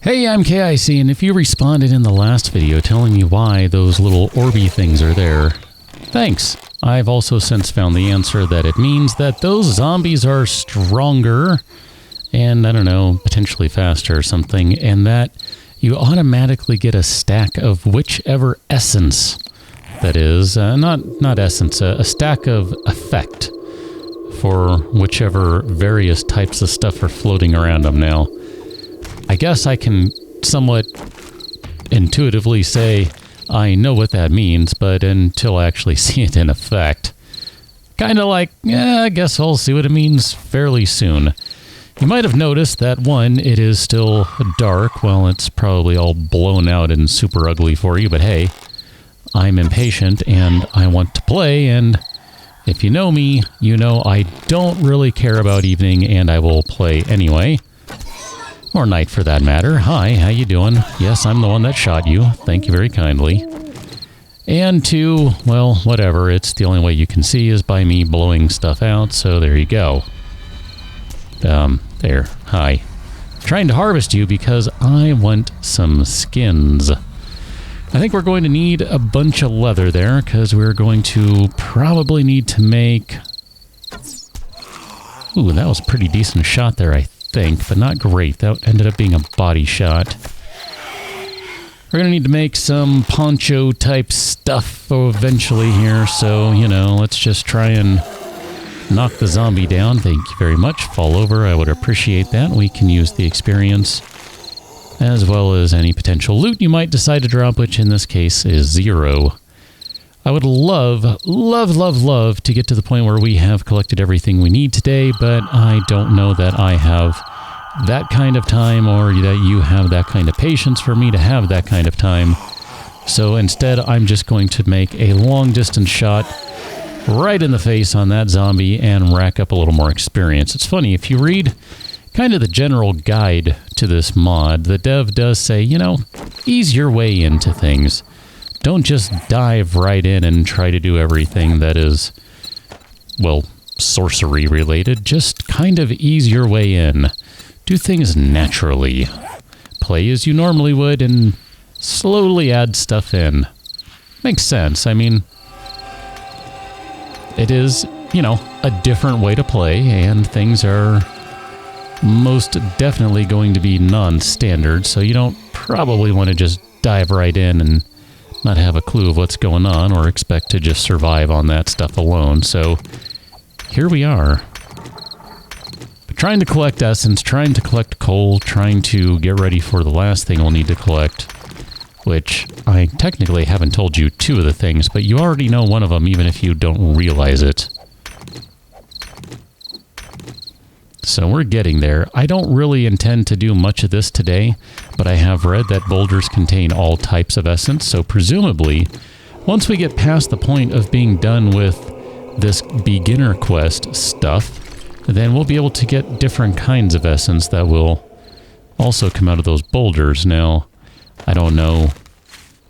Hey, I'm KIC, and if you responded in the last video telling me why those little orby things are there, thanks. I've also since found the answer that it means that those zombies are stronger and, I don't know, potentially faster or something, and that you automatically get a stack of whichever essence that is, not essence, a stack of effect for whichever various types of stuff are floating around them now. I guess I can somewhat intuitively say I know what that means, but until I actually see it in effect, kind of like, yeah, I guess I'll see what it means fairly soon. You might have noticed that, one, it is still dark. Well, it's probably all blown out and super ugly for you, but hey, I'm impatient and I want to play, and if you know me, you know I don't really care about evening and I will play anyway. Or night for that matter. Hi, how you doing? Yes, I'm the one that shot you. Thank you very kindly. And two, well, whatever. It's the only way you can see is by me blowing stuff out, so there you go. There. Hi. I'm trying to harvest you because I want some skins. I think we're going to need a bunch of leather there, because we're going to probably need to make... Ooh, that was a pretty decent shot there, I think, but not great. That ended up being a body shot. We're going to need to make some poncho type stuff eventually here, so, you know, let's just try and knock the zombie down. Thank you very much. Fall over. I would appreciate that. We can use the experience as well as any potential loot you might decide to drop, which in this case is 0. I would love to get to the point where we have collected everything we need today, but I don't know that I have that kind of time, or that you have that kind of patience for me to have that kind of time. So instead, I'm just going to make a long-distance shot right in the face on that zombie and rack up a little more experience. It's funny, if you read kind of the general guide to this mod, the dev does say, you know, ease your way into things. Don't just dive right in and try to do everything that is, well, sorcery related. Just kind of ease your way in. Do things naturally. Play as you normally would and slowly add stuff in. Makes sense. I mean, it is, you know, a different way to play, and things are most definitely going to be non-standard, so you don't probably want to just dive right in and not have a clue of what's going on or expect to just survive on that stuff alone. So here we are. Trying to collect essence, trying to collect coal, trying to get ready for the last thing we'll need to collect, which I technically haven't told you 2 of the things, but you already know one of them even if you don't realize it. So we're getting there. I don't really intend to do much of this today, but I have read that boulders contain all types of essence, so presumably, once we get past the point of being done with this beginner quest stuff, then we'll be able to get different kinds of essence that will also come out of those boulders. Now, I don't know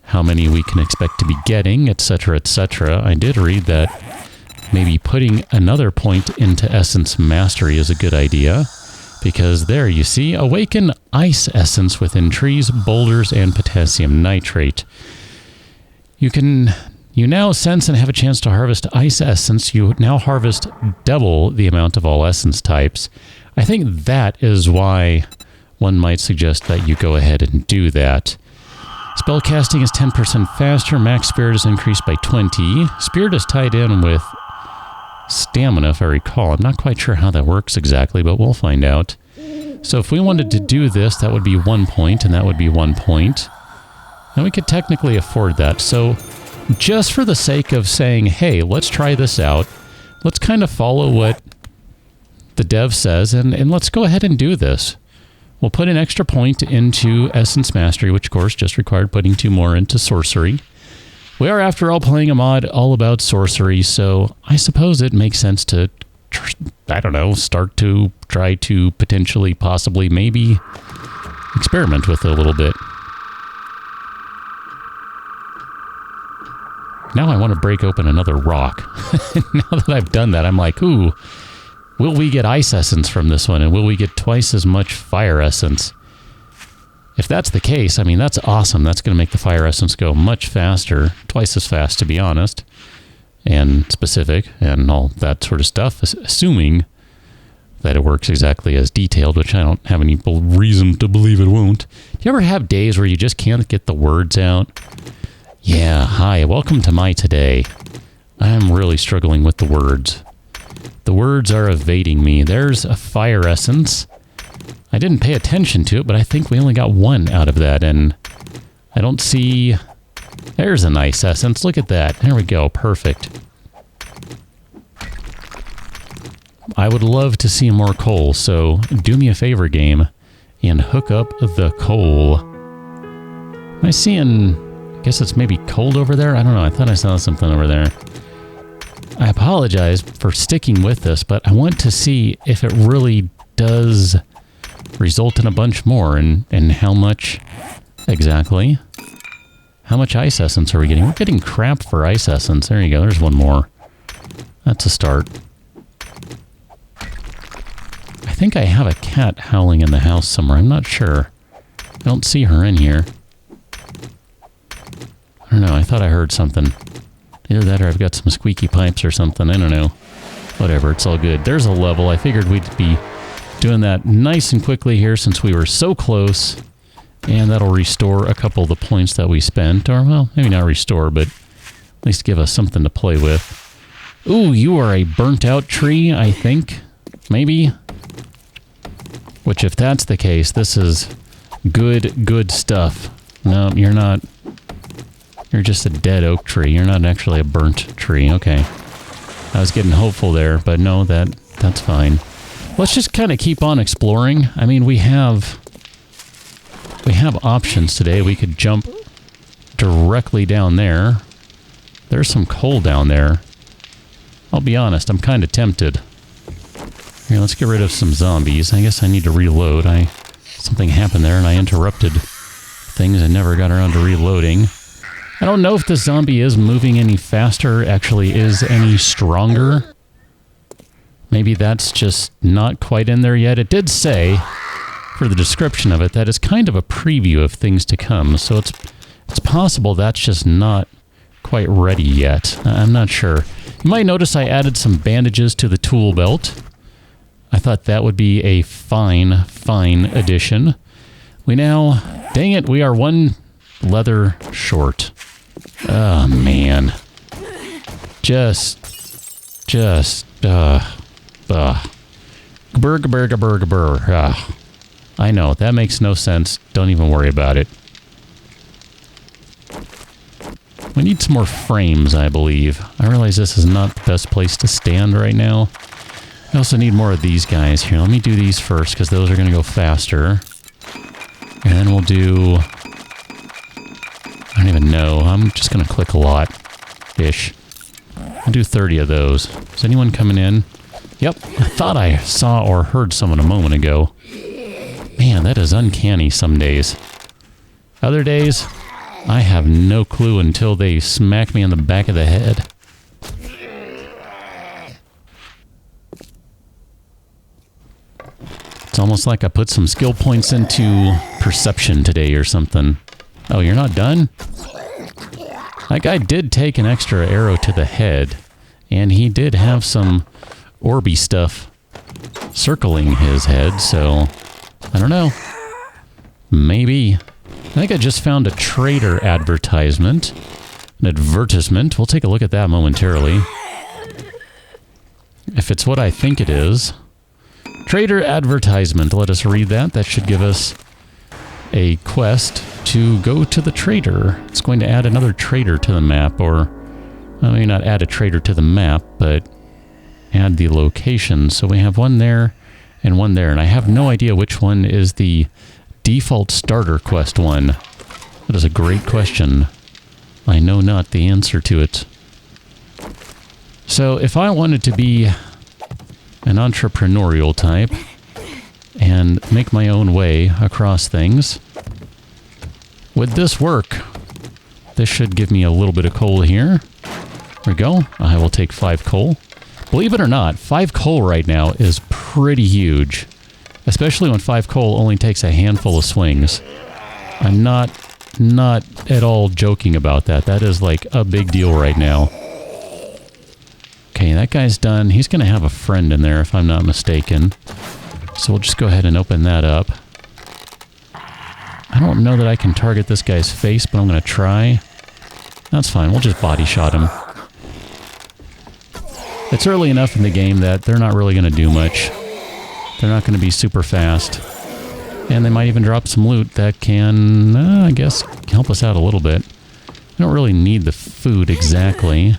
how many we can expect to be getting, etc., etc. I did read that maybe putting another point into Essence Mastery is a good idea, because there, you see, awaken ice essence within trees, boulders, and potassium nitrate. You now sense and have a chance to harvest ice essence. You now harvest double the amount of all essence types. I think that is why one might suggest that you go ahead and do that. Spellcasting is 10% faster. Max Spirit is increased by 20. Spirit is tied in with stamina, if I recall. I'm not quite sure how that works exactly, but we'll find out. So if we wanted to do this, that would be 1 point, and that would be 1 point. And we could technically afford that. So just for the sake of saying, hey, let's try this out, let's kind of follow what the dev says, and let's go ahead and do this. We'll put an extra point into Essence Mastery, which of course just required putting 2 more into Sorcery. We are, after all, playing a mod all about sorcery, so I suppose it makes sense to, I don't know, start to try to potentially, possibly, maybe experiment with it a little bit. Now I want to break open another rock. Now that I've done that, I'm like, ooh, will we get ice essence from this one? And will we get twice as much fire essence? If if that's the case, I mean, that's awesome. That's going to make the fire essence go much faster, twice as fast, to be honest, and specific, and all that sort of stuff, assuming that it works exactly as detailed, which I don't have any reason to believe it won't. Do you ever have days where you just can't get the words out? Yeah, hi, welcome to my today. I'm really struggling with the words. The words are evading me. There's a fire essence. I didn't pay attention to it, but I think we only got one out of that, and I don't see... There's a nice essence. Look at that. There we go. Perfect. I would love to see more coal, so do me a favor, game, and hook up the coal. Am I seeing... I guess it's maybe cold over there? I don't know. I thought I saw something over there. I apologize for sticking with this, but I want to see if it really does result in a bunch more, and how much exactly. How much ice essence are we getting? We're getting crap for ice essence. There you go. There's one more. That's a start. I think I have a cat howling in the house somewhere. I'm not sure. I don't see her in here. I don't know. I thought I heard something. Either that or I've got some squeaky pipes or something. I don't know. Whatever. It's all good. There's a level. I figured we'd be doing that nice and quickly here since we were so close. And that'll restore a couple of the points that we spent. Or, well, maybe not restore, but at least give us something to play with. Ooh, you are a burnt-out tree, I think. Maybe. Which, if that's the case, this is good stuff. No, you're not. You're just a dead oak tree. You're not actually a burnt tree. Okay. I was getting hopeful there, but no, that's fine. Let's just kind of keep on exploring. I mean, we have options today. We could jump directly down there. There's some coal down there. I'll be honest, I'm kind of tempted. Here, let's get rid of some zombies. I guess I need to reload. Something happened there and I interrupted things and never got around to reloading. I don't know if the zombie is moving any faster, actually is any stronger. Maybe that's just not quite in there yet. It did say, for the description of it, that it's kind of a preview of things to come. So it's possible that's just not quite ready yet. I'm not sure. You might notice I added some bandages to the tool belt. I thought that would be a fine addition. We now... Dang it, we are one leather short. Oh, man. I know, that makes no sense. Don't even worry about it. We need some more frames, I believe. I realize this is not the best place to stand right now. I also need more of these guys here. Let me do these first, because those are going to go faster. And then we'll do... I don't even know. I'm just going to click a lot-ish. I'll do 30 of those. Is anyone coming in? Yep. I thought I saw or heard someone a moment ago. Man, that is uncanny some days. Other days, I have no clue until they smack me on the back of the head. It's almost like I put some skill points into perception today or something. Oh, you're not done? That guy did take an extra arrow to the head, and he did have some orby stuff circling his head, so I don't know. Maybe. I think I just found a trader advertisement. An advertisement. We'll take a look at that momentarily. If it's what I think it is. Trader advertisement. Let us read that. That should give us a quest to go to the trader. It's going to add another trader to the map, or well, maybe not add a trader to the map, but add the location. So we have one there and one there, and I have no idea which one is the default starter quest one. That is a great question. I know not the answer to it. So if I wanted to be an entrepreneurial type and make my own way across things, would this work? This should give me a little bit of coal here. There we go. I will take 5 coal. Believe it or not, 5 coal right now is pretty huge. Especially when 5 coal only takes a handful of swings. I'm not at all joking about that. That is like a big deal right now. Okay, that guy's done. He's going to have a friend in there if I'm not mistaken. So we'll just go ahead and open that up. I don't know that I can target this guy's face, but I'm going to try. That's fine. We'll just body shot him. It's early enough in the game that they're not really going to do much. They're not going to be super fast. And they might even drop some loot that can, I guess, help us out a little bit. I don't really need the food exactly.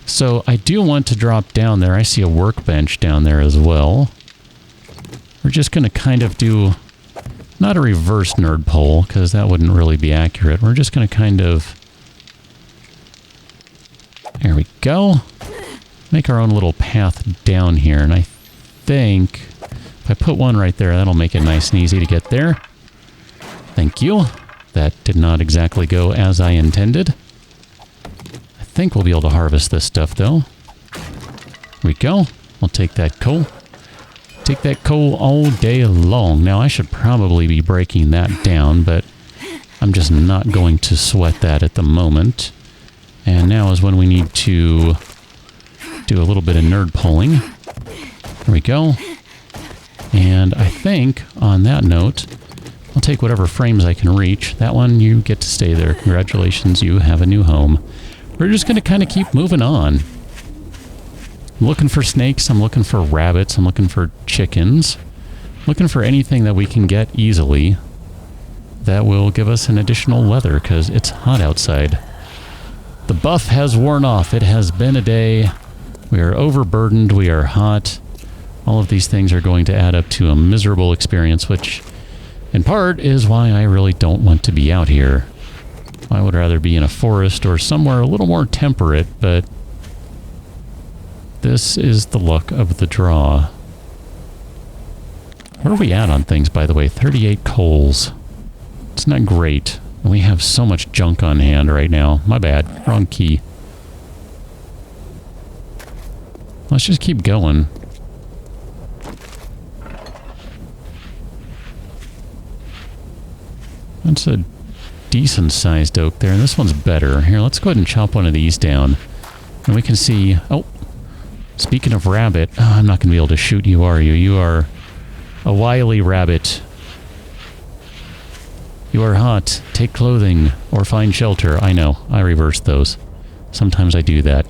So I do want to drop down there. I see a workbench down there as well. We're just going to kind of do, not a reverse nerd pole, because that wouldn't really be accurate. We're just going to kind of, there we go. Make our own little path down here. And I think if I put one right there, that'll make it nice and easy to get there. Thank you. That did not exactly go as I intended. I think we'll be able to harvest this stuff, though. Here we go. We'll take that coal. Take that coal all day long. Now, I should probably be breaking that down, but I'm just not going to sweat that at the moment. And now is when we need to do a little bit of nerd polling. There we go. And I think, on that note, I'll take whatever frames I can reach. That one, you get to stay there. Congratulations, you have a new home. We're just going to kind of keep moving on. I'm looking for snakes. I'm looking for rabbits. I'm looking for chickens. Looking for anything that we can get easily that will give us an additional leather, because it's hot outside. The buff has worn off. It has been a day. We are overburdened. We are hot. All of these things are going to add up to a miserable experience, which in part is why I really don't want to be out here. I would rather be in a forest or somewhere a little more temperate, but this is the luck of the draw. Where are we at on things, by the way? 38 coals. It's not great. We have so much junk on hand right now. My bad. Wrong key. Let's just keep going. That's a decent-sized oak there, and this one's better. Here, let's go ahead and chop one of these down. And we can see... Oh, speaking of rabbit... Oh, I'm not going to be able to shoot you, are you? You are a wily rabbit. You are hot. Take clothing or find shelter. I know. I reverse those. Sometimes I do that.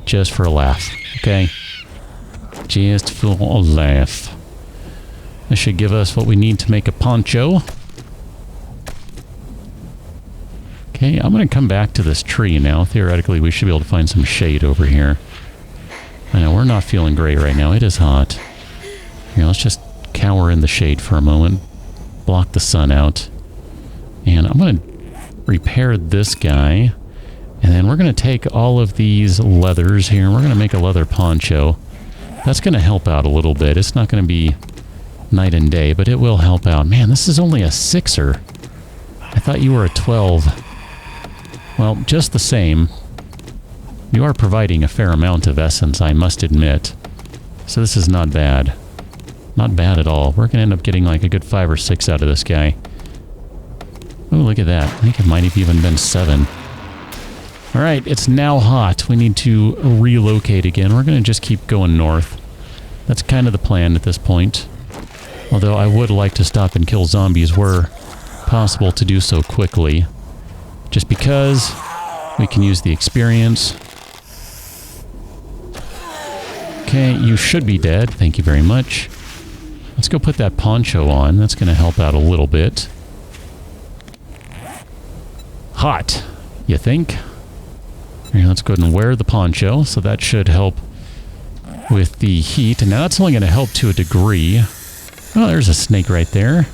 Just for a laugh. Okay? Just for a laugh. This should give us what we need to make a poncho. Okay, I'm going to come back to this tree now. Theoretically, we should be able to find some shade over here. I know, we're not feeling great right now. It is hot. Here, let's just cower in the shade for a moment. Block the sun out. And I'm going to repair this guy. And then we're going to take all of these leathers here, and we're going to make a leather poncho. That's going to help out a little bit. It's not going to be night and day, but it will help out. Man, this is only a 6er. I thought you were a 12. Well, just the same, you are providing a fair amount of essence, I must admit. So this is not bad. Not bad at all. We're going to end up getting like a good 5 or 6 out of this guy. Oh, look at that. I think it might have even been 7. Alright, it's now hot. We need to relocate again. We're going to just keep going north. That's kind of the plan at this point. Although I would like to stop and kill zombies were possible to do so quickly. Just because we can use the experience. Okay, you should be dead. Thank you very much. Let's go put that poncho on. That's going to help out a little bit. Hot, you think? Here, let's go ahead and wear the poncho. So that should help with the heat. And now that's only going to help to a degree. Oh, there's a snake right there.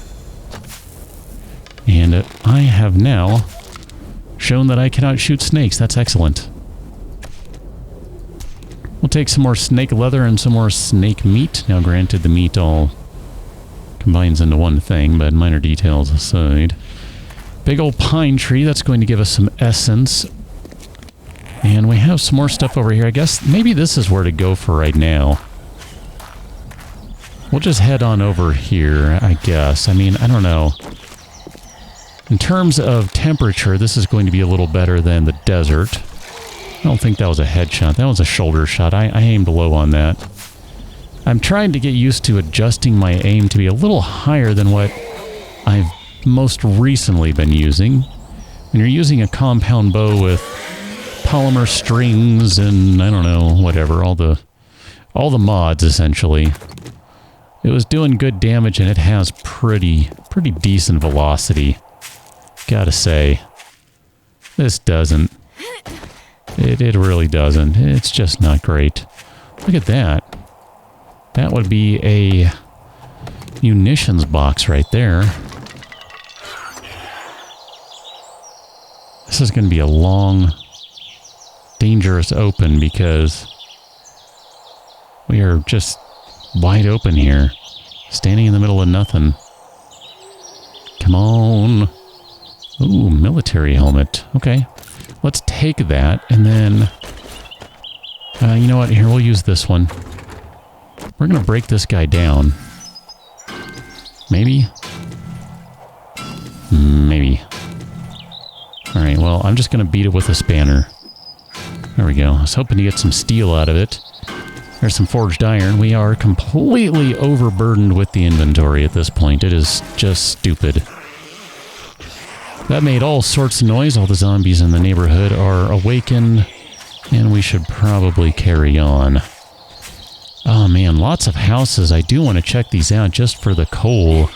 And I have now shown that I cannot shoot snakes. That's excellent. We'll take some more snake leather and some more snake meat. Now, granted, the meat all combines into one thing, but minor details aside. Big old pine tree. That's going to give us some essence. And we have some more stuff over here. I guess maybe this is where to go for right now. We'll just head on over here, I guess. I mean, I don't know. In terms of temperature, this is going to be a little better than the desert. I don't think that was a headshot. That was a shoulder shot. I aimed low on that. I'm trying to get used to adjusting my aim to be a little higher than what I've most recently been using. When you're using a compound bow with polymer strings and, I don't know, whatever, all the mods, essentially. It was doing good damage, and it has pretty decent velocity. Gotta say. This doesn't. It really doesn't. It's just not great. Look at that. That would be a munitions box right there. This is going to be a long, dangerous open because we are just wide open here. Standing in the middle of nothing. Come on. Ooh, military helmet. Okay. Let's take that and then... you know what? Here, we'll use this one. We're going to break this guy down. Maybe? Maybe. Alright, well, I'm just going to beat it with a spanner. There we go. I was hoping to get some steel out of it. There's some forged iron. We are completely overburdened with the inventory at this point. It is just stupid. That made all sorts of noise. All the zombies in the neighborhood are awakened, and we should probably carry on. Oh man, lots of houses. I do want to check these out just for the coal.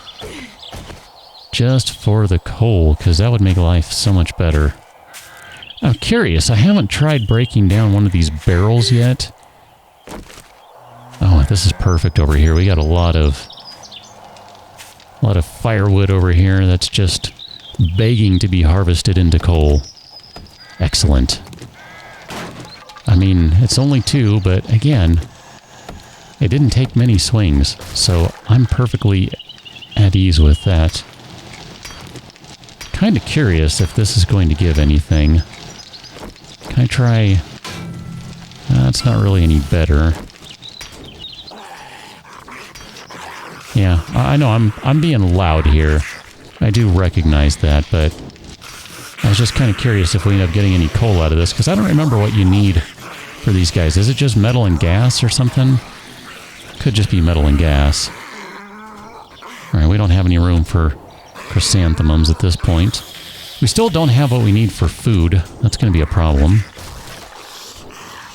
Just for the coal, because that would make life so much better. I'm curious. I haven't tried breaking down one of these barrels yet. Oh, this is perfect over here. We got a lot of firewood over here that's just begging to be harvested into coal. Excellent. I mean, it's only 2, but again, it didn't take many swings, so I'm perfectly at ease with that. Kind of curious if this is going to give anything. Can I try... That's not really any better. Yeah, I know I'm being loud here. I do recognize that, but I was just kind of curious if we end up getting any coal out of this, because I don't remember what you need for these guys. Is it just metal and gas or something? Could just be metal and gas. Alright, we don't have any room for chrysanthemums at this point. We still don't have what we need for food. That's going to be a problem.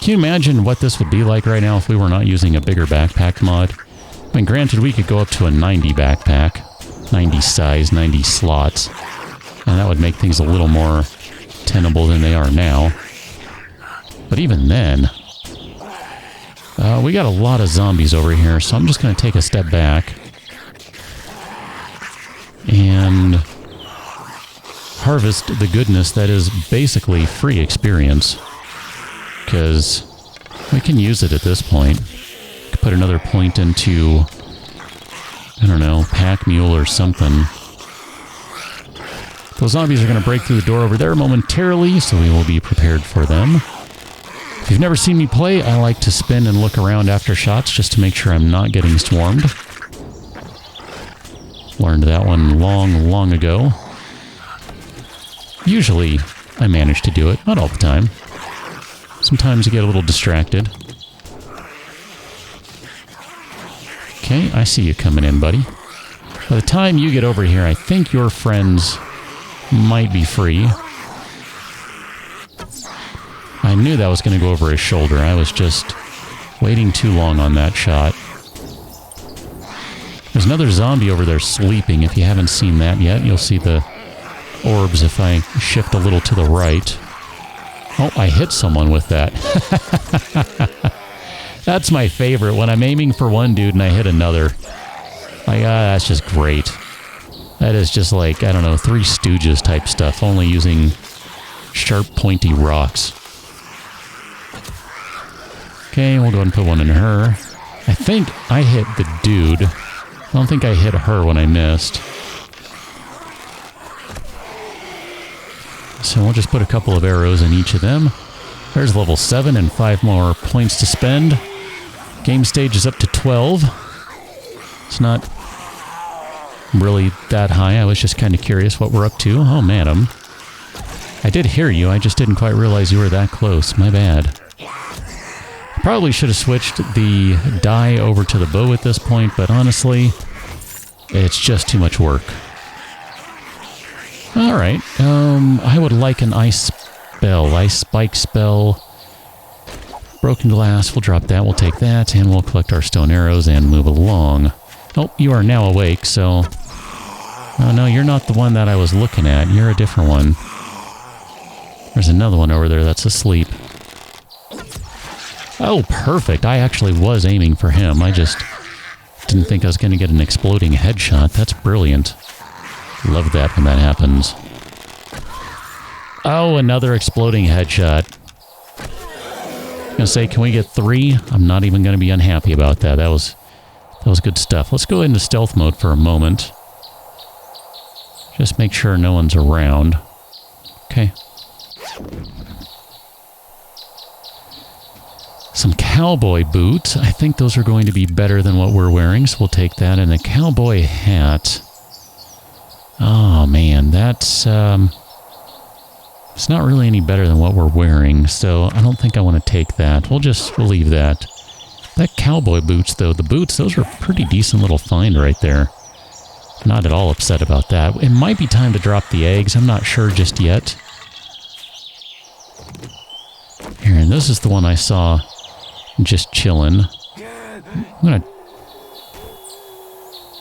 Can you imagine what this would be like right now if we were not using a bigger backpack mod? I mean, granted, we could go up to a 90 backpack. 90 size, 90 slots. And that would make things a little more tenable than they are now. But even then... we got a lot of zombies over here, so I'm just going to take a step back. And... harvest the goodness that is basically free experience. Because we can use it at this point. Could put another point into... I don't know, pack mule or something. Those zombies are going to break through the door over there momentarily, so we will be prepared for them. If you've never seen me play, I like to spin and look around after shots just to make sure I'm not getting swarmed. Learned that one long ago. Usually, I manage to do it. Not all the time. Sometimes you get a little distracted. Okay, I see you coming in, buddy. By the time you get over here, I think your friends might be free. I knew that was going to go over his shoulder. I was just waiting too long on that shot. There's another zombie over there sleeping. If you haven't seen that yet, you'll see the orbs if I shift a little to the right. Oh, I hit someone with that. That's my favorite, when I'm aiming for one dude and I hit another. Like, that's just great. That is just like, I don't know, Three Stooges type stuff, only using sharp, pointy rocks. Okay, we'll go ahead and put one in her. I think I hit the dude. I don't think I hit her when I missed. So we'll just put a couple of arrows in each of them. There's level 7 and 5 more points to spend. Game stage is up to 12. It's not really that high. I was just kind of curious what we're up to. Oh, madam. I did hear you. I just didn't quite realize you were that close. My bad. Probably should have switched the die over to the bow at this point, but honestly, it's just too much work. Alright, I would like an ice spell. Ice spike spell. Broken glass, we'll drop that, we'll take that, and we'll collect our stone arrows and move along. Oh, you are now awake, so... Oh no, you're not the one that I was looking at. You're a different one. There's another one over there that's asleep. Oh, perfect. I actually was aiming for him. I just didn't think I was going to get an exploding headshot. That's brilliant. Love that when that happens. Oh, another exploding headshot. I'm going to say, can we get 3? I'm not even going to be unhappy about that. That was good stuff. Let's go into stealth mode for a moment. Just make sure no one's around. Okay. Some cowboy boots. I think those are going to be better than what we're wearing, so we'll take that. And a cowboy hat. Oh, man, that's... it's not really any better than what we're wearing, so I don't think I want to take that. We'll leave that. That cowboy boots, though, the boots, those are a pretty decent little find right there. Not at all upset about that. It might be time to drop the eggs. I'm not sure just yet. Here, and this is the one I saw just chilling. I'm going to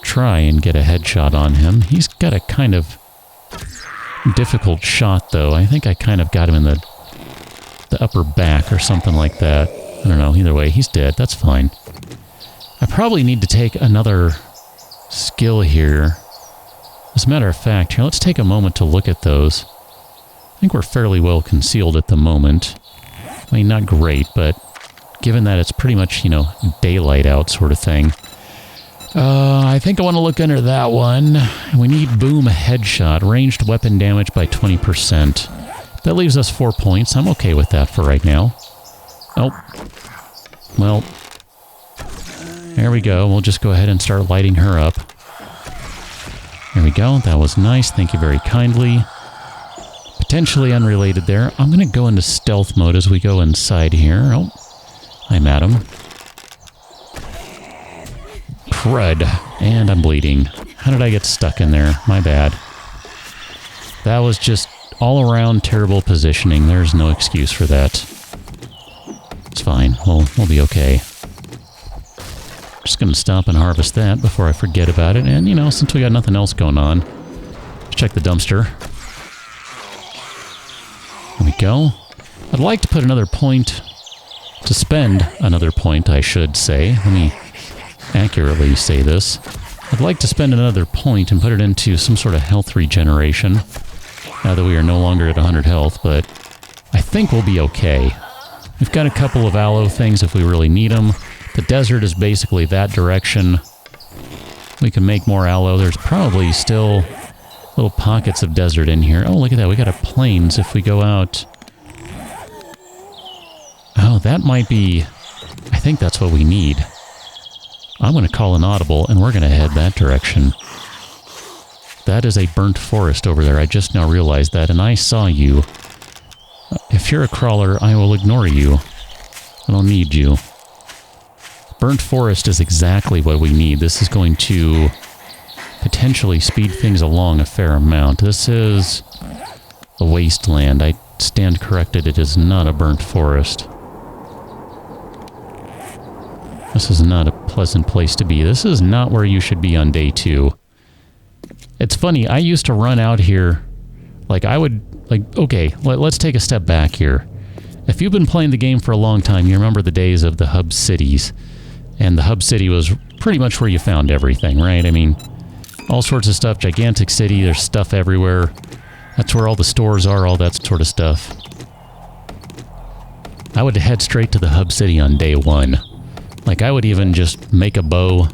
try and get a headshot on him. He's got a kind of difficult shot, though. I think I kind of got him in the upper back or something like that. I don't know. Either way, he's dead. That's fine. I probably need to take another skill here. As a matter of fact, here, let's take a moment to look at those. I think we're fairly well concealed at the moment. I mean, not great, but given that it's pretty much, you know, daylight out sort of thing. I think I want to look under that one. We need boom headshot. Ranged weapon damage by 20%. That leaves us 4 points. I'm okay with that for right now. Oh. Well. There we go. We'll just go ahead and start lighting her up. There we go. That was nice. Thank you very kindly. Potentially unrelated there. I'm going to go into stealth mode as we go inside here. Oh. Hi, madam. Crud. And I'm bleeding. How did I get stuck in there? My bad. That was just all around terrible positioning. There's no excuse for that. It's fine. We'll be okay. Just gonna stop and harvest that before I forget about it. And, you know, since we got nothing else going on, let's check the dumpster. There we go. I'd like to put another point... to spend another point, I should say. Let me accurately say this. I'd like to spend another point and put it into some sort of health regeneration. Now that we are no longer at 100 health, but I think we'll be okay. We've got a couple of aloe things if we really need them. The desert is basically that direction. We can make more aloe. There's probably still little pockets of desert in here. Oh, look at that. We got a plains if we go out. Oh, that might be... I think that's what we need. I'm going to call an audible, and we're going to head that direction. That is a burnt forest over there. I just now realized that, and I saw you. If you're a crawler, I will ignore you. I don't need you. Burnt forest is exactly what we need. This is going to potentially speed things along a fair amount. This is a wasteland. I stand corrected. It is not a burnt forest. This is not a pleasant place to be. This is not where you should be on day 2. It's funny, I used to run out here, like I would, like, okay, let's take a step back here. If you've been playing the game for a long time, you remember the days of the hub cities. And the hub city was pretty much where you found everything, right? I mean, all sorts of stuff, gigantic city, there's stuff everywhere. That's where all the stores are, all that sort of stuff. I would head straight to the hub city on day 1. Like, I would even just make a bow,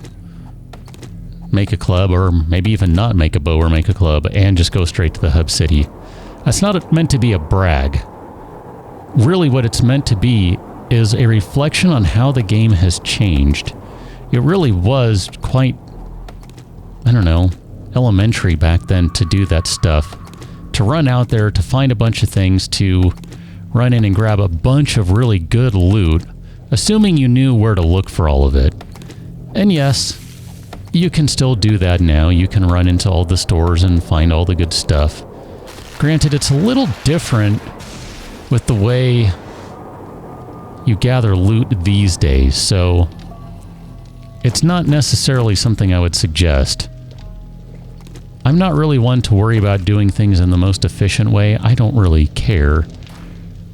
make a club, or maybe even not make a bow or make a club, and just go straight to the hub city. That's not meant to be a brag. Really, what it's meant to be is a reflection on how the game has changed. It really was quite, I don't know, elementary back then to do that stuff. To run out there, to find a bunch of things, to run in and grab a bunch of really good loot, assuming you knew where to look for all of it. And yes, you can still do that now. You can run into all the stores and find all the good stuff. Granted, it's a little different with the way you gather loot these days, so it's not necessarily something I would suggest. I'm not really one to worry about doing things in the most efficient way. I don't really care.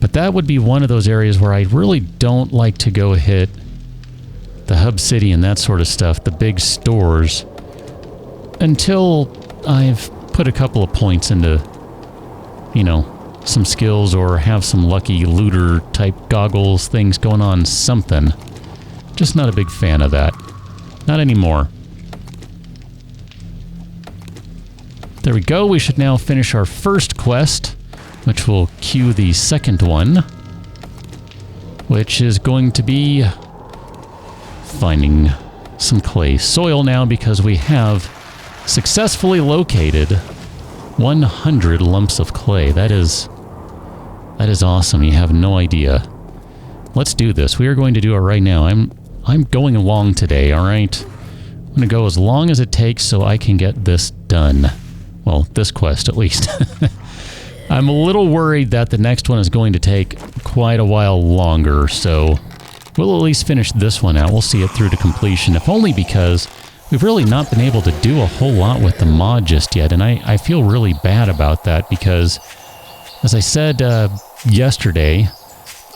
But that would be one of those areas where I really don't like to go hit the hub city and that sort of stuff, the big stores, until I've put a couple of points into, you know, some skills or have some lucky looter type goggles things going on, something. Just not a big fan of that. Not anymore. There we go. We should now finish our first quest, which will cue the second one, which is going to be finding some clay soil now, because we have successfully located 100 lumps of clay. That is awesome. You have no idea. Let's do this. We are going to do it right now. I'm going along today, all right? I'm going to go as long as it takes so I can get this done. Well, this quest at least. I'm a little worried that the next one is going to take quite a while longer, so we'll at least finish this one out. We'll see it through to completion, if only because we've really not been able to do a whole lot with the mod just yet, and I feel really bad about that because, as I said yesterday,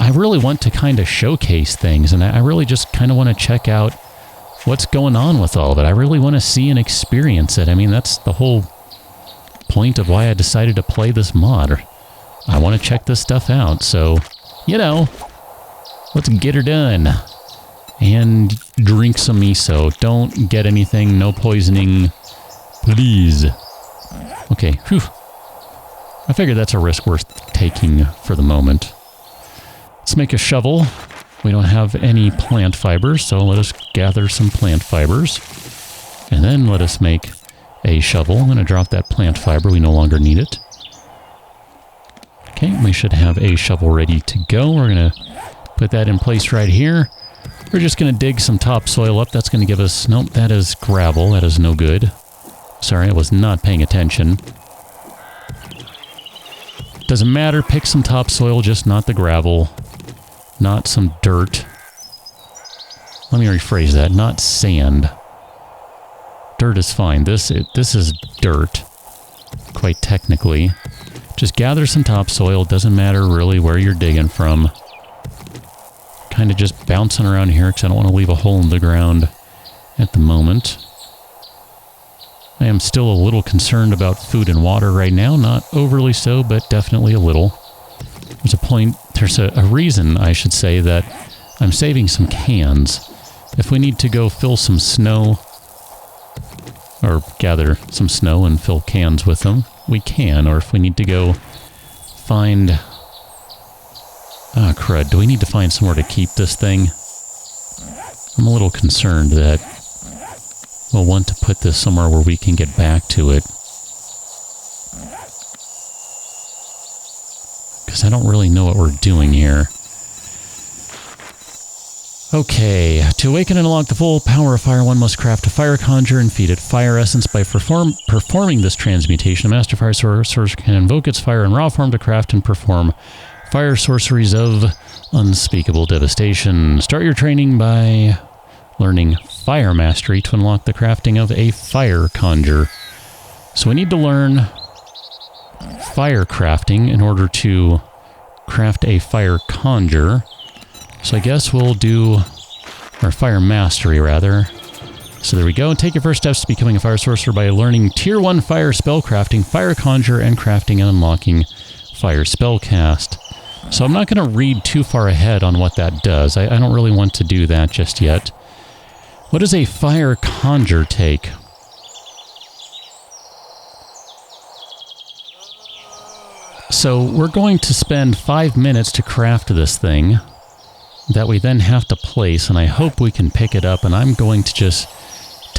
I really want to kind of showcase things, and I really just kind of want to check out what's going on with all of it. I really want to see and experience it. I mean, that's the whole point of why I decided to play this mod. I want to check this stuff out, so, you know, let's get her done. And drink some miso. Don't get anything, no poisoning, please. Okay, whew. I figured that's a risk worth taking for the moment. Let's make a shovel. We don't have any plant fibers, so let us gather some plant fibers. And then let us make a shovel. I'm going to drop that plant fiber. We no longer need it. Okay, we should have a shovel ready to go. We're going to put that in place right here. We're just going to dig some topsoil up. That's going to give us... Nope, that is gravel. That is no good. Sorry, I was not paying attention. Doesn't matter. Pick some topsoil, just not the gravel. Not some dirt. Let me rephrase that. Not sand. Dirt is fine. This is dirt, quite technically. Just gather some topsoil. Doesn't matter really where you're digging from. Kind of just bouncing around here because I don't want to leave a hole in the ground at the moment. I am still a little concerned about food and water right now. Not overly so, but definitely a little. There's a reason, I should say, that I'm saving some cans. If we need to go fill some snow, or gather some snow and fill cans with them, we can. Or if we need to go find... Ah, crud. Do we need to find somewhere to keep this thing? I'm a little concerned that we'll want to put this somewhere where we can get back to it. Because I don't really know what we're doing here. Okay, to awaken and unlock the full power of fire, one must craft a fire conjure and feed it fire essence. By performing this transmutation, a master fire sorcerer can invoke its fire in raw form to craft and perform fire sorceries of unspeakable devastation. Start your training by learning fire mastery to unlock the crafting of a fire conjure. So we need to learn fire crafting in order to craft a fire conjure. So I guess we'll do, or fire mastery rather. So there we go. Take your first steps to becoming a fire sorcerer by learning tier 1 fire spell crafting, fire conjure, and crafting and unlocking fire spellcast. So I'm not going to read too far ahead on what that does. I don't really want to do that just yet. What does a fire conjure take? So we're going to spend 5 minutes to craft this thing that we then have to place, and I hope we can pick it up, and I'm going to just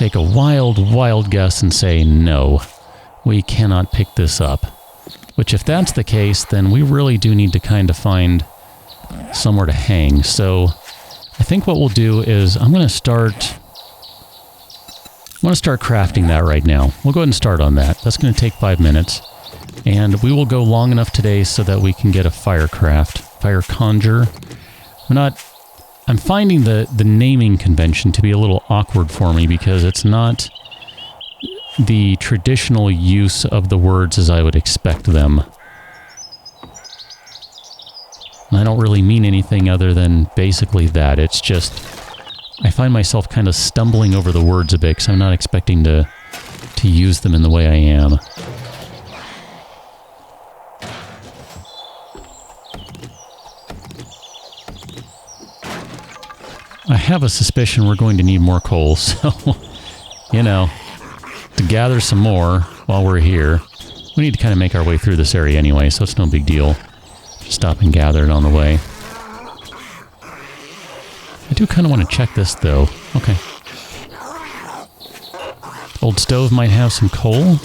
take a wild, wild guess and say, no, we cannot pick this up. Which, if that's the case, then we really do need to kind of find somewhere to hang. So I think what we'll do is I'm going to start crafting that right now. We'll go ahead and start on that. That's going to take 5 minutes. And we will go long enough today so that we can get a fire conjure. I'm finding the naming convention to be a little awkward for me because it's not the traditional use of the words as I would expect them. And I don't really mean anything other than basically that. It's just, I find myself kind of stumbling over the words a bit because I'm not expecting to use them in the way I am. I have a suspicion we're going to need more coal, so, you know, to gather some more while we're here. We need to kind of make our way through this area anyway, so it's no big deal. Just stop and gather it on the way. I do kind of want to check this, though. Okay. Old stove might have some coal,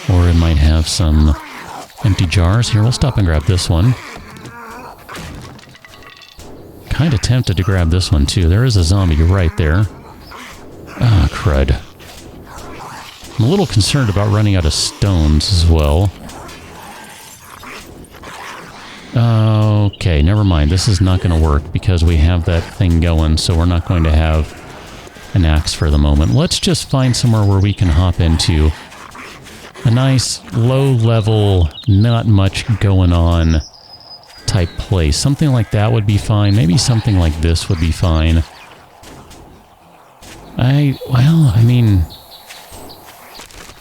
or it might have some empty jars. Here, we'll stop and grab this one. Kind of tempted to grab this one, too. There is a zombie right there. Ah, crud. I'm a little concerned about running out of stones as well. Okay, never mind. This is not going to work because we have that thing going, so we're not going to have an axe for the moment. Let's just find somewhere where we can hop into a nice, low-level, not much going on type place. Something like that would be fine. Maybe something like this would be fine. I mean,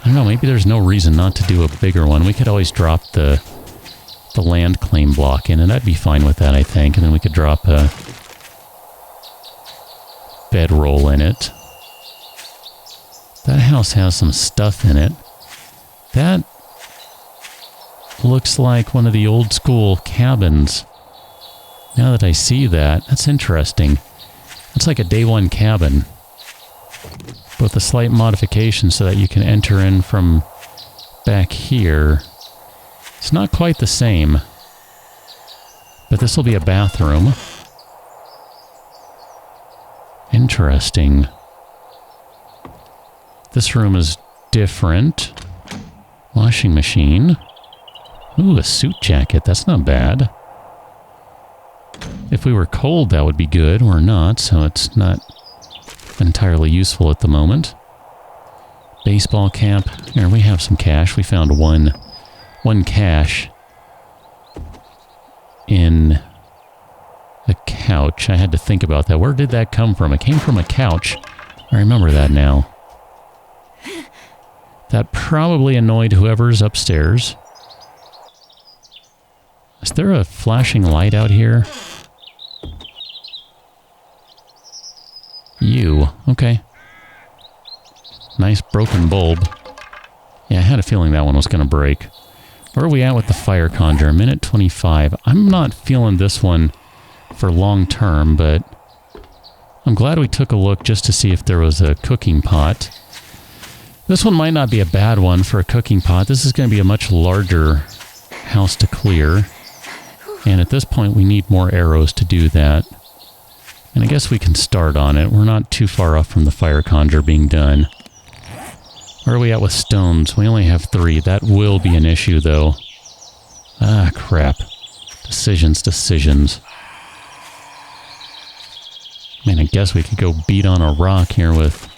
I don't know, maybe there's no reason not to do a bigger one. We could always drop the land claim block in, and I'd be fine with that, I think. And then we could drop a bedroll in it. That house has some stuff in it. That looks like one of the old school cabins. Now that I see that, that's interesting. It's like a day one cabin, with a slight modification so that you can enter in from back here. It's not quite the same, but this will be a bathroom. Interesting. This room is different. Washing machine. Ooh, a suit jacket. That's not bad. If we were cold, that would be good. We're not, so it's not entirely useful at the moment. Baseball cap. Here, we have some cash. We found one cash in a couch. I had to think about that. Where did that come from? It came from a couch. I remember that now. That probably annoyed whoever's upstairs. Is there a flashing light out here? Okay. Nice broken bulb. Yeah, I had a feeling that one was going to break. Where are we at with the fire conjure? Minute 25. I'm not feeling this one for long term, but I'm glad we took a look just to see if there was a cooking pot. This one might not be a bad one for a cooking pot. This is going to be a much larger house to clear. And at this point, we need more arrows to do that. And I guess we can start on it. We're not too far off from the fire conjure being done. Where are we at with stones? We only have 3. That will be an issue, though. Ah, crap. Decisions. Man, I guess we could go beat on a rock here with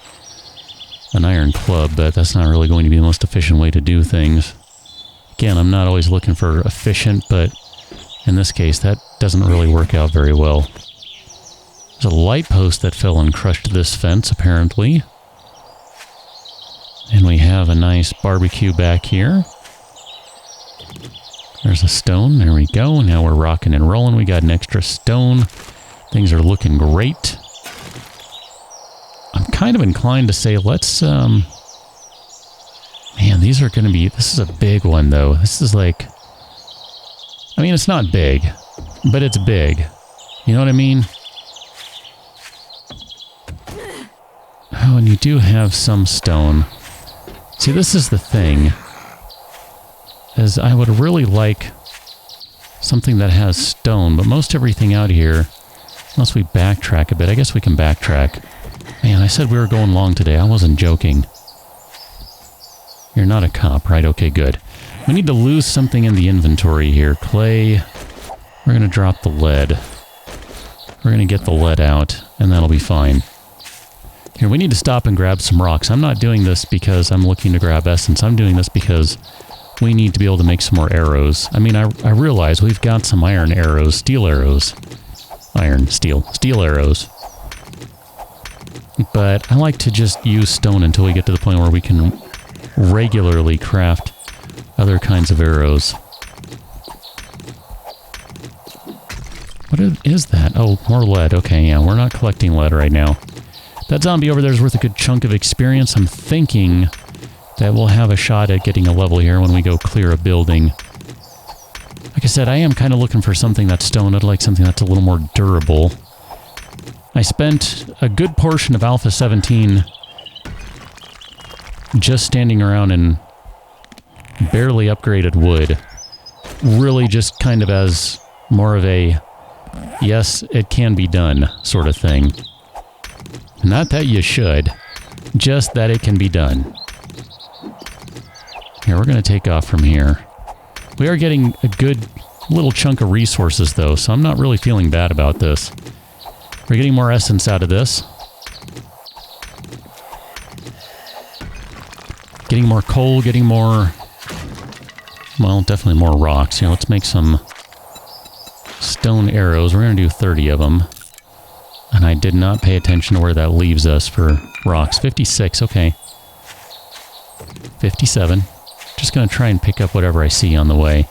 an iron club, but that's not really going to be the most efficient way to do things. Again, I'm not always looking for efficient, but in this case, that doesn't really work out very well. There's a light post that fell and crushed this fence, apparently. And we have a nice barbecue back here. There's a stone. There we go. Now we're rocking and rolling. We got an extra stone. Things are looking great. I'm kind of inclined to say let's... Man, these are going to be... This is a big one, though. This is like... I mean, it's not big, but it's big. You know what I mean? Oh, and you do have some stone. See, this is the thing. Is I would really like something that has stone, but most everything out here, unless we backtrack a bit, I guess we can backtrack. Man, I said we were going long today. I wasn't joking. You're not a cop, right? Okay, good. We need to lose something in the inventory here. Clay. We're going to drop the lead. We're going to get the lead out, and that'll be fine. Here, we need to stop and grab some rocks. I'm not doing this because I'm looking to grab essence. I'm doing this because we need to be able to make some more arrows. I mean, I realize we've got some iron arrows, steel arrows. Iron, steel arrows. But I like to just use stone until we get to the point where we can regularly craft other kinds of arrows. What is that? Oh, more lead. Okay, yeah, we're not collecting lead right now. That zombie over there is worth a good chunk of experience. I'm thinking that we'll have a shot at getting a level here when we go clear a building. Like I said, I am kind of looking for something that's stone. I'd like something that's a little more durable. I spent a good portion of Alpha 17 just standing around in barely upgraded wood. Really just kind of as more of a, yes, it can be done sort of thing. Not that you should, just that it can be done. Here, we're going to take off from here. We are getting a good little chunk of resources, though, so I'm not really feeling bad about this. We're getting more essence out of this. Getting more coal, getting more... well, definitely more rocks. Here, let's make some stone arrows. We're going to do 30 of them. And I did not pay attention to where that leaves us for rocks. 56, okay. 57. Just going to try and pick up whatever I see on the way.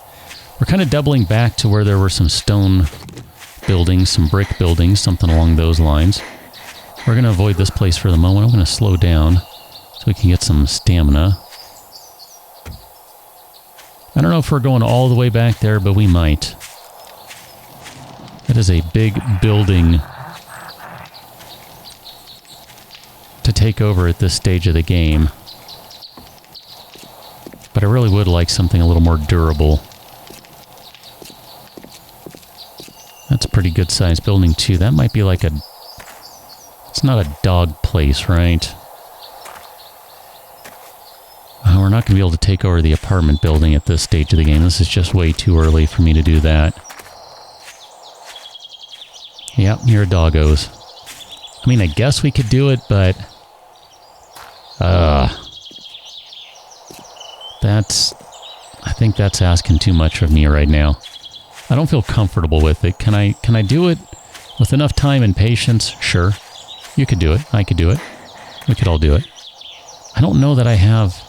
We're kind of doubling back to where there were some stone buildings, some brick buildings, something along those lines. We're going to avoid this place for the moment. I'm going to slow down so we can get some stamina. I don't know if we're going all the way back there, but we might. That is a big building to take over at this stage of the game. But I really would like something a little more durable. That's a pretty good sized building too. That might be like a... it's not a dog place, right? We're not going to be able to take over the apartment building at this stage of the game. This is just way too early for me to do that. Yep, here are doggos. I mean, I guess we could do it, but... I think that's asking too much of me right now. I don't feel comfortable with it. Can I do it with enough time and patience? Sure. You could do it. I could do it. We could all do it. I don't know that I have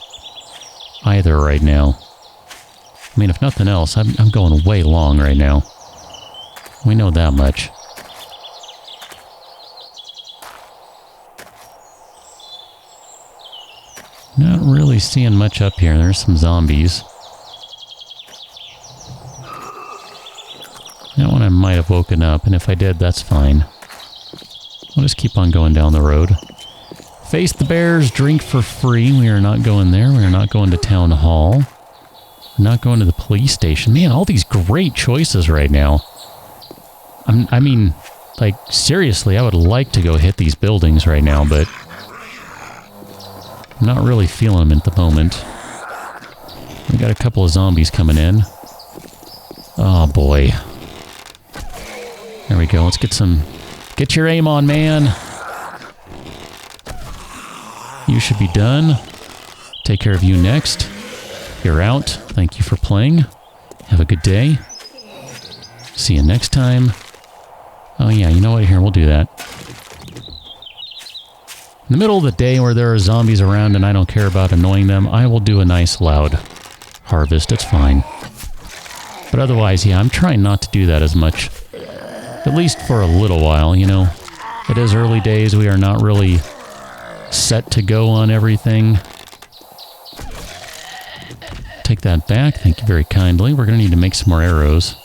either right now. I mean, if nothing else, I'm going way long right now. We know that much. Not really seeing much up here. There's some zombies. That one I might have woken up, and if I did, that's fine. We'll just keep on going down the road. Face the bears, drink for free. We are not going there. We are not going to town hall. We're not going to the police station. Man, all these great choices right now. I mean, like, seriously, I would like to go hit these buildings right now, but I'm not really feeling them at the moment. We got a couple of zombies coming in. Oh, boy. There we go. Let's get some... get your aim on, man. You should be done. Take care of you next. You're out. Thank you for playing. Have a good day. See you next time. Oh, yeah, you know what? Here, we'll do that. In the middle of the day where there are zombies around and I don't care about annoying them, I will do a nice loud harvest. It's fine. But otherwise, yeah, I'm trying not to do that as much. At least for a little while, you know. It is early days. We are not really set to go on everything. Take that back. Thank you very kindly. We're going to need to make some more arrows.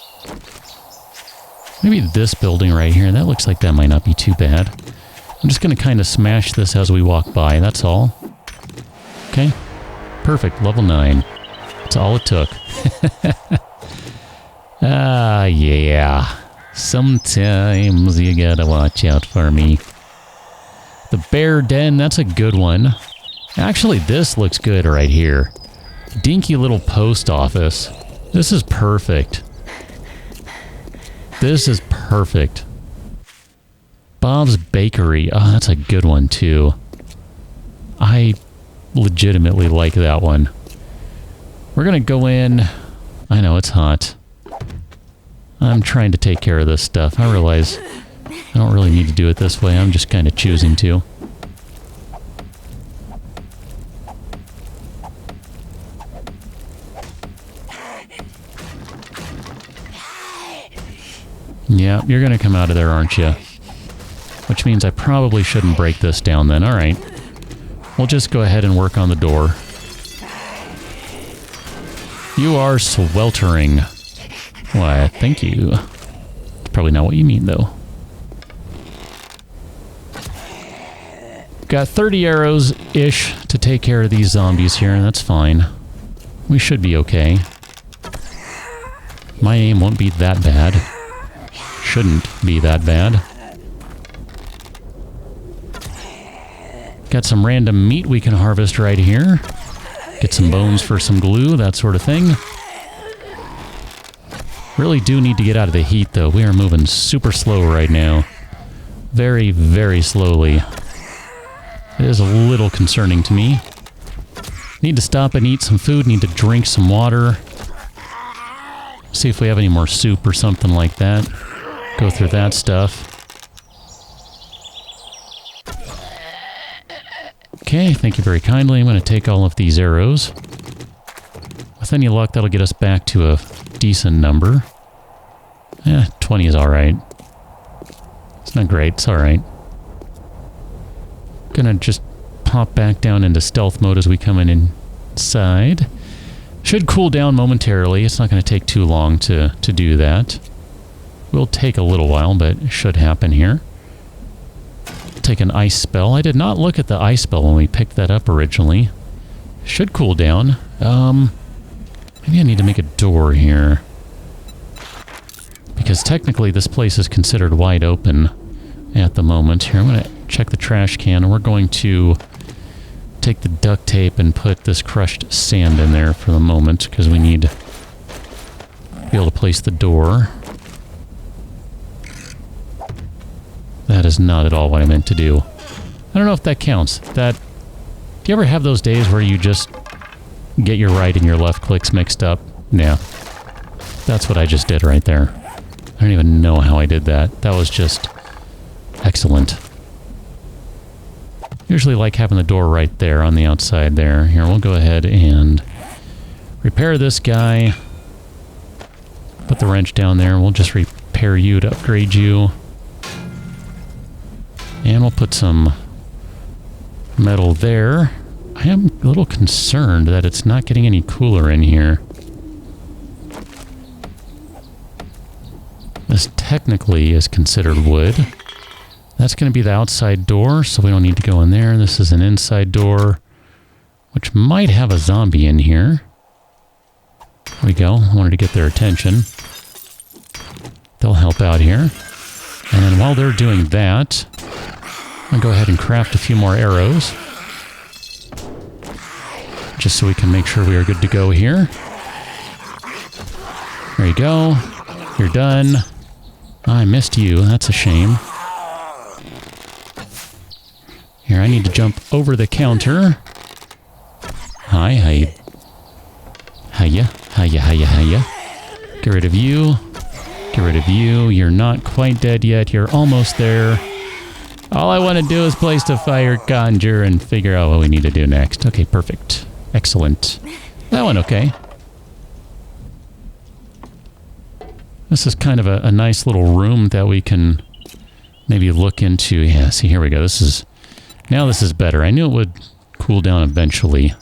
Maybe this building right here. That looks like that might not be too bad. I'm just going to kind of smash this as we walk by, that's all. Okay. Perfect, level 9. That's all it took. Ah, yeah. Sometimes you gotta watch out for me. The bear den, that's a good one. Actually, this looks good right here. Dinky little post office. This is perfect. This is perfect. Bob's Bakery. Oh, that's a good one, too. I legitimately like that one. We're gonna go in. I know, it's hot. I'm trying to take care of this stuff. I realize I don't really need to do it this way. I'm just kind of choosing to. Yeah, you're going to come out of there, aren't you? Which means I probably shouldn't break this down then. Alright. We'll just go ahead and work on the door. You are sweltering. Why, thank you. Probably not what you mean, though. Got 30 arrows-ish to take care of these zombies here, and that's fine. We should be okay. My aim won't be that bad. Shouldn't be that bad. Got some random meat we can harvest right here. Get some bones for some glue, that sort of thing. Really do need to get out of the heat, though. We are moving super slow right now. Very, very slowly. It is a little concerning to me. Need to stop and eat some food. Need to drink some water. See if we have any more soup or something like that. Go through that stuff. Okay, thank you very kindly. I'm going to take all of these arrows. With any luck, that'll get us back to a decent number. 20 is alright. It's not great, it's alright. Gonna just pop back down into stealth mode as we come in inside. Should cool down momentarily. It's not going to take too long to do that. Will take a little while, but it should happen here. Take an ice spell. I did not look at the ice spell when we picked that up originally. Should cool down. Maybe I need to make a door here. Because technically this place is considered wide open at the moment. Here, I'm going to check the trash can, and we're going to take the duct tape and put this crushed sand in there for the moment, because we need to be able to place the door. That is not at all what I meant to do. I don't know if that counts. Do you ever have those days where you just get your right and your left clicks mixed up? Yeah. That's what I just did right there. I don't even know how I did that. That was just excellent. Usually like having the door right there on the outside there. Here, we'll go ahead and repair this guy. Put the wrench down there. We'll just repair you to upgrade you. And we'll put some metal there. I am a little concerned that it's not getting any cooler in here. This technically is considered wood. That's going to be the outside door, so we don't need to go in there. This is an inside door, which might have a zombie in here. There we go. I wanted to get their attention. They'll help out here. And then while they're doing that, I'll go ahead and craft a few more arrows. Just so we can make sure we are good to go here. There you go. You're done. I missed you. That's a shame. Here, I need to jump over the counter. Hi. Hiya. Get rid of you. Get rid of you. You're not quite dead yet. You're almost there. All I want to do is place the fire conjure and figure out what we need to do next. Okay, perfect. Excellent. That one okay. This is kind of a nice little room that we can maybe look into. Yeah, see, here we go. Now this is better. I knew it would cool down eventually.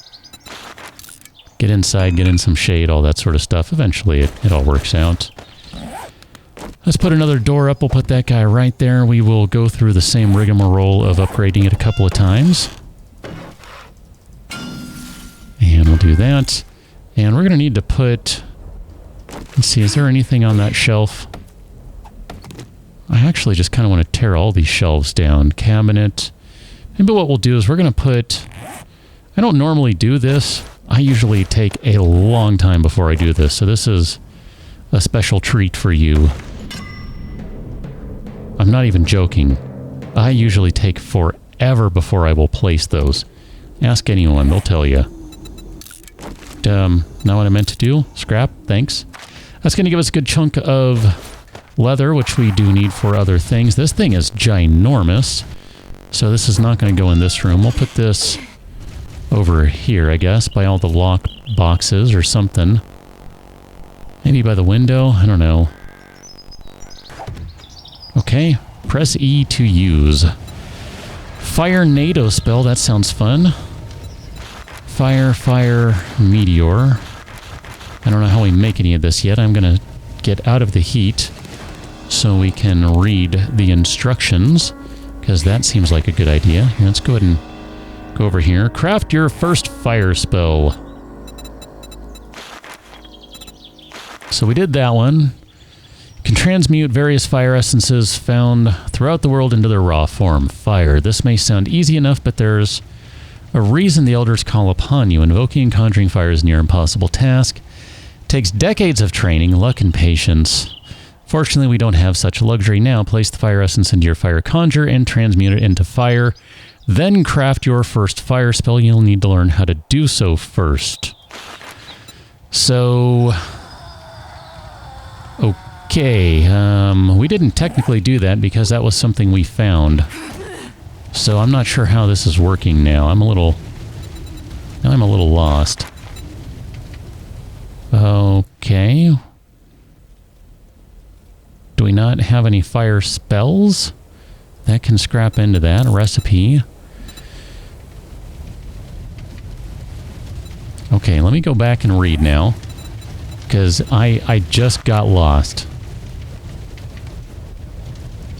Get inside, get in some shade, all that sort of stuff. Eventually it all works out. Let's put another door up. We'll put that guy right there. We will go through the same rigmarole of upgrading it a couple of times. And we'll do that. And we're going to need to put... Let's see, is there anything on that shelf? I actually just kind of want to tear all these shelves down. Cabinet. Maybe what we'll do is we're going to put... I don't normally do this. I usually take a long time before I do this. So this is a special treat for you. I'm not even joking. I usually take forever before I will place those. Ask anyone, they'll tell you. Not what I meant to do. Scrap, thanks. That's going to give us a good chunk of leather, which we do need for other things. This thing is ginormous, so this is not going to go in this room. We'll put this over here, I guess, by all the lock boxes or something. Maybe by the window? I don't know. Okay, press E to use. Fire NATO spell, that sounds fun. Fire, meteor. I don't know how we make any of this yet. I'm going to get out of the heat so we can read the instructions, because that seems like a good idea. Here, let's go ahead and go over here. Craft your first fire spell. So we did that one. Can transmute various fire essences found throughout the world into their raw form, fire. This may sound easy enough, but there's a reason the elders call upon you. Invoking and conjuring fire is a near impossible task. It takes decades of training, luck, and patience. Fortunately, we don't have such luxury now. Place the fire essence into your fire conjure and transmute it into fire. Then craft your first fire spell. You'll need to learn how to do so first. So... Okay, we didn't technically do that because that was something we found. So I'm not sure how this is working now. I'm a little lost. Okay. Do we not have any fire spells? That can scrap into that. A recipe. Okay, let me go back and read now, because I just got lost.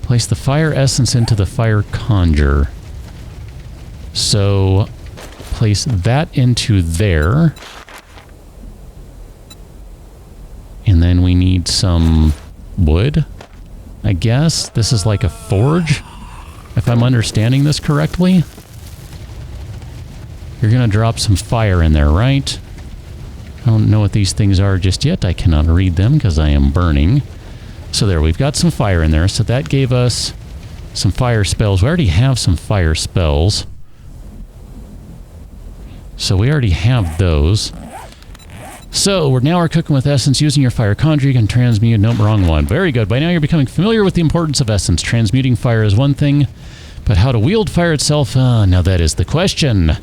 Place the fire essence into the fire conjure. So, place that into there. And then we need some wood, I guess. This is like a forge, if I'm understanding this correctly. You're going to drop some fire in there, right? I don't know what these things are just yet. I cannot read them because I am burning. So there, we've got some fire in there. So that gave us some fire spells. We already have some fire spells. So we already have those. So we're cooking with essence. Using your fire conjure, you can transmute. Nope, wrong one. Very good. By now you're becoming familiar with the importance of essence. Transmuting fire is one thing, but how to wield fire itself? Now that is the question.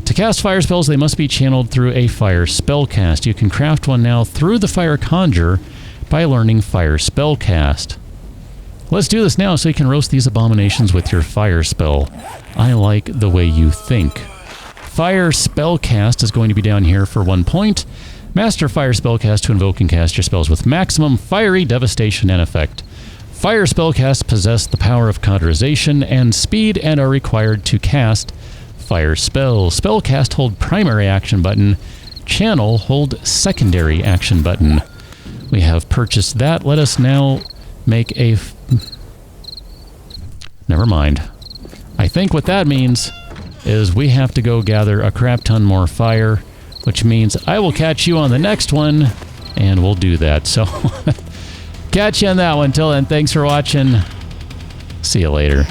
To cast fire spells, they must be channeled through a fire spellcast. You can craft one now through the fire conjure by learning fire spellcast. Let's do this now so you can roast these abominations with your fire spell. I like the way you think. Fire spellcast is going to be down here for 1 point. Master fire spellcast to invoke and cast your spells with maximum fiery devastation and effect. Fire spellcasts possess the power of conjuration and speed and are required to cast fire spells. Spellcast hold primary action button. Channel hold secondary action button. We have purchased that. Let us now make a... Never mind. I think what that means is we have to go gather a crap ton more fire, which means I will catch you on the next one, and we'll do that. So, catch you on that one. Till then, thanks for watching. See you later.